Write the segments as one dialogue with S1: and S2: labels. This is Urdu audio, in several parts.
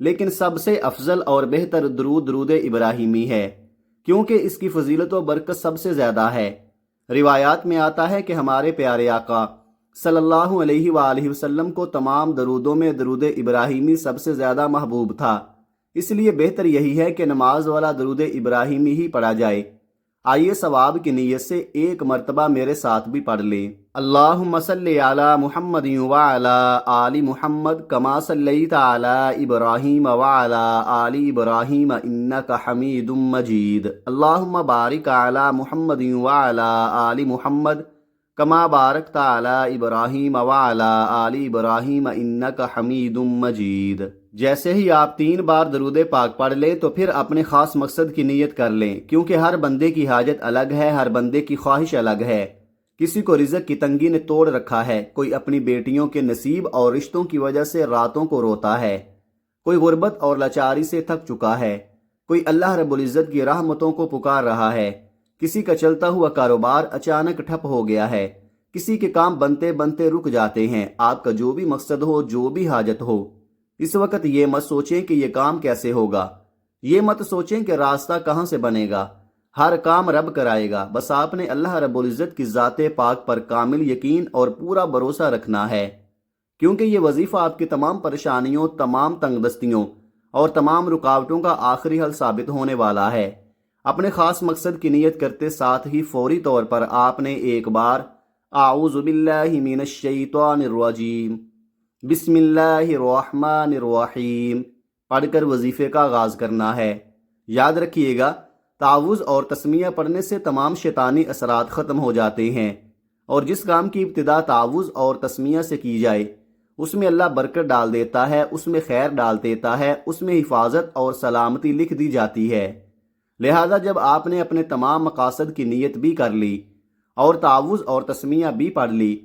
S1: لیکن سب سے افضل اور بہتر درود درود ابراہیمی ہے، کیونکہ اس کی فضیلت و برکت سب سے زیادہ ہے۔ روایات میں آتا ہے کہ ہمارے پیارے آقا صلی اللہ علیہ وآلہ وسلم کو تمام درودوں میں درود ابراہیمی سب سے زیادہ محبوب تھا، اس لیے بہتر یہی ہے کہ نماز والا درود ابراہیمی ہی پڑھا جائے۔ آئیے ثواب کی نیت سے ایک مرتبہ میرے ساتھ بھی پڑھ لیں۔ اللہم صلی علی محمد وعلی آل محمد کما صلیت علی ابراہیم وعلی آل ابراہیم انک حمید مجید۔ اللہم بارک علی محمد وعلی آل محمد کما بارکت علی ابراہیم وعلی آل ابراہیم انک حمید مجید۔ جیسے ہی آپ 3 بار درود پاک پڑھ لیں تو پھر اپنے خاص مقصد کی نیت کر لیں، کیونکہ ہر بندے کی حاجت الگ ہے، ہر بندے کی خواہش الگ ہے۔ کسی کو رزق کی تنگی نے توڑ رکھا ہے، کوئی اپنی بیٹیوں کے نصیب اور رشتوں کی وجہ سے راتوں کو روتا ہے، کوئی غربت اور لاچاری سے تھک چکا ہے، کوئی اللہ رب العزت کی رحمتوں کو پکار رہا ہے، کسی کا چلتا ہوا کاروبار اچانک ٹھپ ہو گیا ہے، کسی کے کام بنتے بنتے رک جاتے ہیں۔ آپ کا جو بھی مقصد ہو، جو بھی حاجت ہو، اس وقت یہ مت سوچیں کہ یہ کام کیسے ہوگا، یہ مت سوچیں کہ راستہ کہاں سے بنے گا، ہر کام رب کرائے گا۔ بس آپ نے اللہ رب العزت کی ذات پاک پر کامل یقین اور پورا بھروسہ رکھنا ہے، کیونکہ یہ وظیفہ آپ کی تمام پریشانیوں، تمام تنگ دستیوں اور تمام رکاوٹوں کا آخری حل ثابت ہونے والا ہے۔ اپنے خاص مقصد کی نیت کرتے ساتھ ہی فوری طور پر آپ نے ایک بار اعوذ باللہ من الشیطان الرجیم بسم اللہ الرحمن الرحیم پڑھ کر وظیفے کا آغاز کرنا ہے۔ یاد رکھیے گا، تعوذ اور تسمیہ پڑھنے سے تمام شیطانی اثرات ختم ہو جاتے ہیں، اور جس کام کی ابتدا تعوذ اور تسمیہ سے کی جائے اس میں اللہ برکت ڈال دیتا ہے، اس میں خیر ڈال دیتا ہے، اس میں حفاظت اور سلامتی لکھ دی جاتی ہے۔ لہذا جب آپ نے اپنے تمام مقاصد کی نیت بھی کر لی اور تعوذ اور تسمیہ بھی پڑھ لی،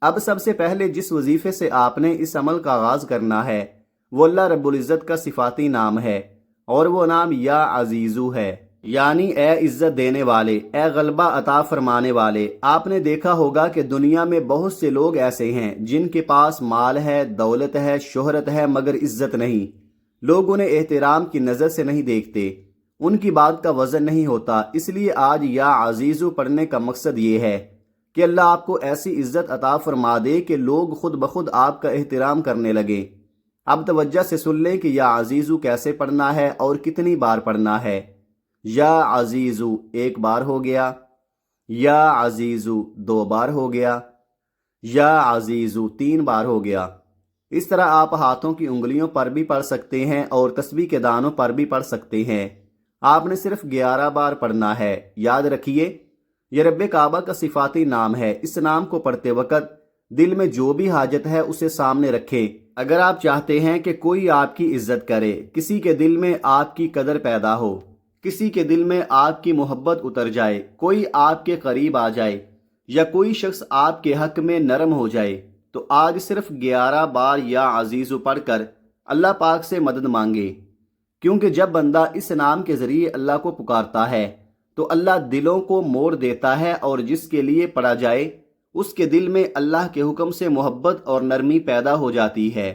S1: اب سب سے پہلے جس وظیفے سے آپ نے اس عمل کا آغاز کرنا ہے وہ اللہ رب العزت کا صفاتی نام ہے، اور وہ نام یا عزیزو ہے، یعنی اے عزت دینے والے، اے غلبہ عطا فرمانے والے۔ آپ نے دیکھا ہوگا کہ دنیا میں بہت سے لوگ ایسے ہیں جن کے پاس مال ہے، دولت ہے، شہرت ہے، مگر عزت نہیں۔ لوگ انہیں احترام کی نظر سے نہیں دیکھتے، ان کی بات کا وزن نہیں ہوتا۔ اس لیے آج یا عزیزو پڑھنے کا مقصد یہ ہے کہ اللہ آپ کو ایسی عزت عطا فرما دے کہ لوگ خود بخود آپ کا احترام کرنے لگیں۔ اب توجہ سے سن لیں کہ یا عزیزو کیسے پڑھنا ہے اور کتنی بار پڑھنا ہے۔ یا عزیزو 1 بار ہو گیا، یا عزیزو 2 بار ہو گیا، یا عزیزو 3 بار ہو گیا۔ اس طرح آپ ہاتھوں کی انگلیوں پر بھی پڑھ سکتے ہیں اور تسبیح کے دانوں پر بھی پڑھ سکتے ہیں۔ آپ نے صرف 11 بار پڑھنا ہے۔ یاد رکھیے، یہ رب کعبہ کا صفاتی نام ہے۔ اس نام کو پڑھتے وقت دل میں جو بھی حاجت ہے اسے سامنے رکھیں۔ اگر آپ چاہتے ہیں کہ کوئی آپ کی عزت کرے، کسی کے دل میں آپ کی قدر پیدا ہو، کسی کے دل میں آپ کی محبت اتر جائے، کوئی آپ کے قریب آ جائے، یا کوئی شخص آپ کے حق میں نرم ہو جائے، تو آج صرف 11 بار یا عزیزو پڑھ کر اللہ پاک سے مدد مانگے، کیونکہ جب بندہ اس نام کے ذریعے اللہ کو پکارتا ہے تو اللہ دلوں کو موڑ دیتا ہے، اور جس کے لیے پڑھا جائے اس کے دل میں اللہ کے حکم سے محبت اور نرمی پیدا ہو جاتی ہے۔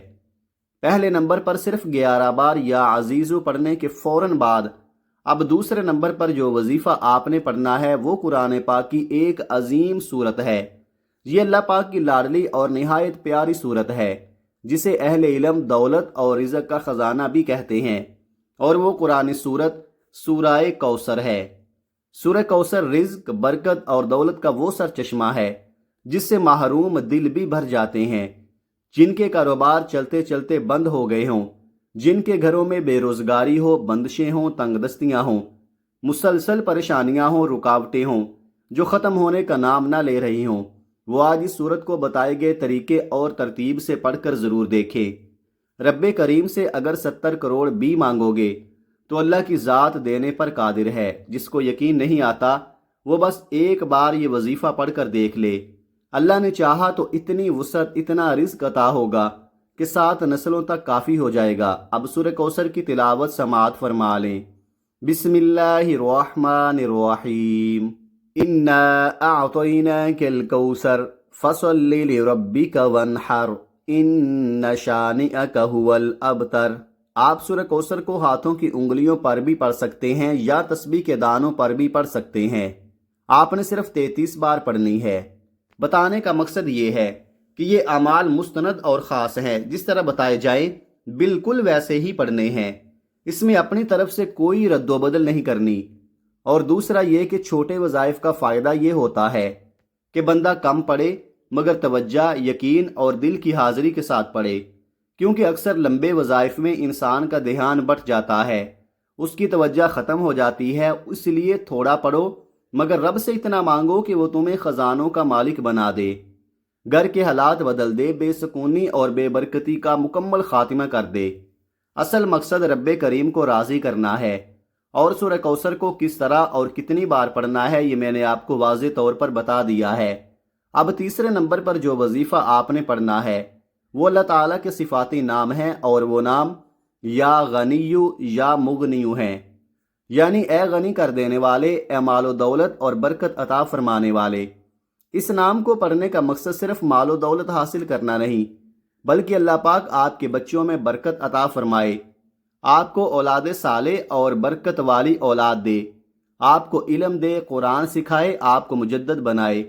S1: پہلے نمبر پر صرف 11 بار یا عزیزو پڑھنے کے فوراً بعد اب دوسرے نمبر پر جو وظیفہ آپ نے پڑھنا ہے وہ قرآن پاک کی ایک عظیم سورت ہے۔ یہ اللہ پاک کی لاڈلی اور نہایت پیاری سورت ہے، جسے اہل علم دولت اور رزق کا خزانہ بھی کہتے ہیں، اور وہ قرآن سورت سورہ کوثر ہے۔ سورہ کوثر رزق، برکت اور دولت کا وہ سر چشمہ ہے جس سے محروم دل بھی بھر جاتے ہیں، جن کے کاروبار چلتے چلتے بند ہو گئے ہوں، جن کے گھروں میں بے روزگاری ہو، بندشیں ہوں، تنگ دستیاں ہوں، مسلسل پریشانیاں ہوں، رکاوٹیں ہوں جو ختم ہونے کا نام نہ لے رہی ہوں، وہ آج اس سورت کو بتائے گئے طریقے اور ترتیب سے پڑھ کر ضرور دیکھیں۔ رب کریم سے اگر 70 کروڑ بھی مانگو گے تو اللہ کی ذات دینے پر قادر ہے۔ جس کو یقین نہیں آتا وہ بس 1 بار یہ وظیفہ پڑھ کر دیکھ لے، اللہ نے چاہا تو اتنی وسعت، اتنا رزق عطا ہوگا کہ 7 نسلوں تک کافی ہو جائے گا۔ اب سورہ کوثر کی تلاوت سماعت فرما لیں۔ بسم اللہ الرحمن الرحیم، انا اعطیناک الکوثر فصل لربک وانحر ان شانئک هو الابتر۔ آپ سورہ کوثر کو ہاتھوں کی انگلیوں پر بھی پڑھ سکتے ہیں یا تسبیح کے دانوں پر بھی پڑھ سکتے ہیں۔ آپ نے صرف 33 بار پڑھنی ہے۔ بتانے کا مقصد یہ ہے کہ یہ اعمال مستند اور خاص ہیں، جس طرح بتائے جائیں بالکل ویسے ہی پڑھنے ہیں۔ اس میں اپنی طرف سے کوئی رد و بدل نہیں کرنی۔ اور دوسرا یہ کہ چھوٹے وظائف کا فائدہ یہ ہوتا ہے کہ بندہ کم پڑھے مگر توجہ، یقین اور دل کی حاضری کے ساتھ پڑھے، کیونکہ اکثر لمبے وظائف میں انسان کا دھیان بٹ جاتا ہے، اس کی توجہ ختم ہو جاتی ہے۔ اس لیے تھوڑا پڑھو مگر رب سے اتنا مانگو کہ وہ تمہیں خزانوں کا مالک بنا دے، گھر کے حالات بدل دے، بے سکونی اور بے برکتی کا مکمل خاتمہ کر دے۔ اصل مقصد رب کریم کو راضی کرنا ہے، اور سورہ کوثر کو کس طرح اور کتنی بار پڑھنا ہے یہ میں نے آپ کو واضح طور پر بتا دیا ہے۔ اب تیسرے نمبر پر جو وظیفہ آپ نے پڑھنا ہے وہ اللہ تعالیٰ کے صفاتی نام ہیں، اور وہ نام یا غنیو یا مغنیو ہیں، یعنی اے غنی کر دینے والے، اے مال و دولت اور برکت عطا فرمانے والے۔ اس نام کو پڑھنے کا مقصد صرف مال و دولت حاصل کرنا نہیں، بلکہ اللہ پاک آپ کے بچوں میں برکت عطا فرمائے، آپ کو اولاد صالح اور برکت والی اولاد دے، آپ کو علم دے، قرآن سکھائے، آپ کو مجدد بنائے،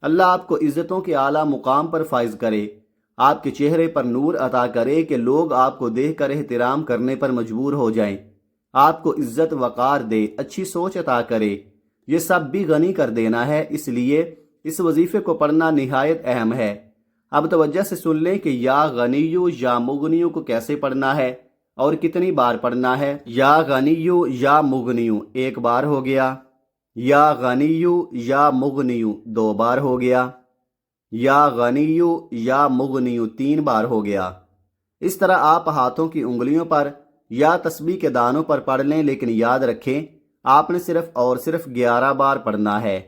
S1: اللہ آپ کو عزتوں کے اعلیٰ مقام پر فائز کرے، آپ کے چہرے پر نور عطا کرے کہ لوگ آپ کو دیکھ کر احترام کرنے پر مجبور ہو جائیں، آپ کو عزت وقار دے، اچھی سوچ عطا کرے۔ یہ سب بھی غنی کر دینا ہے، اس لیے اس وظیفے کو پڑھنا نہایت اہم ہے۔ اب توجہ سے سن لیں کہ یا غنیو یا مغنیو کو کیسے پڑھنا ہے اور کتنی بار پڑھنا ہے۔ یا غنیو یا مغنیو ایک بار ہو گیا، یا غنیو یا مغنیو 2 بار ہو گیا، یا غنیو یا مغنیو 3 بار ہو گیا۔ اس طرح آپ ہاتھوں کی انگلیوں پر یا تسبیح کے دانوں پر پڑھ لیں، لیکن یاد رکھیں آپ نے صرف اور صرف 11 بار پڑھنا ہے۔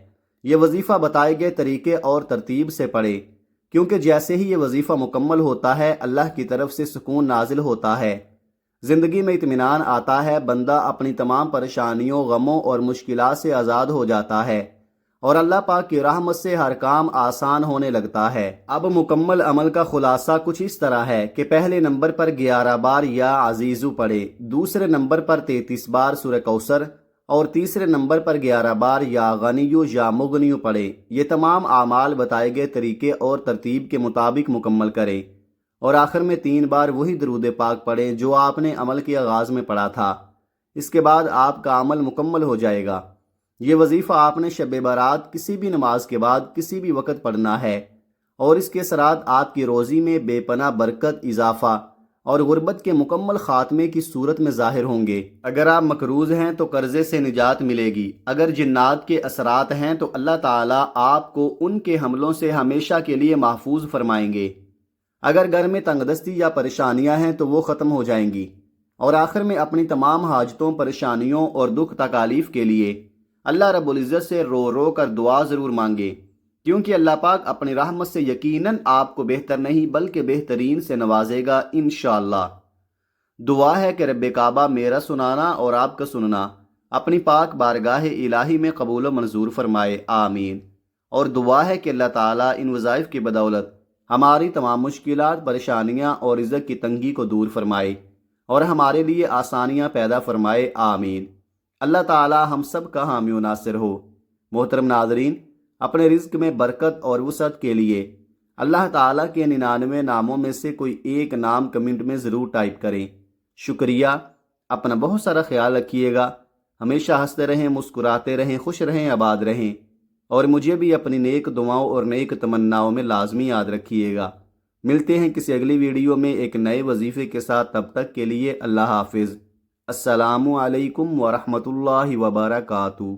S1: یہ وظیفہ بتائے گئے طریقے اور ترتیب سے پڑھے، کیونکہ جیسے ہی یہ وظیفہ مکمل ہوتا ہے اللہ کی طرف سے سکون نازل ہوتا ہے، زندگی میں اطمینان آتا ہے، بندہ اپنی تمام پریشانیوں، غموں اور مشکلات سے آزاد ہو جاتا ہے، اور اللہ پاک کی رحمت سے ہر کام آسان ہونے لگتا ہے۔ اب مکمل عمل کا خلاصہ کچھ اس طرح ہے کہ پہلے نمبر پر 11 بار یا عزیزو پڑھے، دوسرے نمبر پر 33 بار سورہ کوثر، اور تیسرے نمبر پر 11 بار یا غنیو یا مغنیو پڑھے۔ یہ تمام اعمال بتائے گئے طریقے اور ترتیب کے مطابق مکمل کریں، اور آخر میں 3 بار وہی درود پاک پڑھیں جو آپ نے عمل کے آغاز میں پڑھا تھا۔ اس کے بعد آپ کا عمل مکمل ہو جائے گا۔ یہ وظیفہ آپ نے شب برات کسی بھی نماز کے بعد کسی بھی وقت پڑھنا ہے، اور اس کے اثرات آپ کی روزی میں بے پناہ برکت، اضافہ اور غربت کے مکمل خاتمے کی صورت میں ظاہر ہوں گے۔ اگر آپ مقروض ہیں تو قرضے سے نجات ملے گی، اگر جنات کے اثرات ہیں تو اللہ تعالیٰ آپ کو ان کے حملوں سے ہمیشہ کے لیے محفوظ فرمائیں گے، اگر گھر میں تنگ دستی یا پریشانیاں ہیں تو وہ ختم ہو جائیں گی، اور آخر میں اپنی تمام حاجتوں، پریشانیوں اور دکھ تکالیف کے لیے اللہ رب العزت سے رو رو کر دعا ضرور مانگے، کیونکہ اللہ پاک اپنی رحمت سے یقیناً آپ کو بہتر نہیں بلکہ بہترین سے نوازے گا انشاءاللہ۔ دعا ہے کہ رب کعبہ میرا سنانا اور آپ کا سننا اپنی پاک بارگاہ الہی میں قبول و منظور فرمائے، آمین۔ اور دعا ہے کہ اللہ تعالیٰ ان وظائف کی بدولت ہماری تمام مشکلات، پریشانیاں اور رزق کی تنگی کو دور فرمائے اور ہمارے لیے آسانیاں پیدا فرمائے، آمین۔ اللہ تعالیٰ ہم سب کا حامی و ناصر ہو۔ محترم ناظرین، اپنے رزق میں برکت اور وسعت کے لیے اللہ تعالیٰ کے 99 ناموں میں سے کوئی ایک نام کمنٹ میں ضرور ٹائپ کریں۔ شکریہ۔ اپنا بہت سارا خیال رکھیے گا، ہمیشہ ہنستے رہیں، مسکراتے رہیں، خوش رہیں، آباد رہیں، اور مجھے بھی اپنی نیک دعاؤں اور نیک تمناؤں میں لازمی یاد رکھیے گا۔ ملتے ہیں کسی اگلی ویڈیو میں ایک نئے وظیفے کے ساتھ، تب تک کے لیے اللہ حافظ۔ السلام علیکم ورحمۃ اللہ وبرکاتہ۔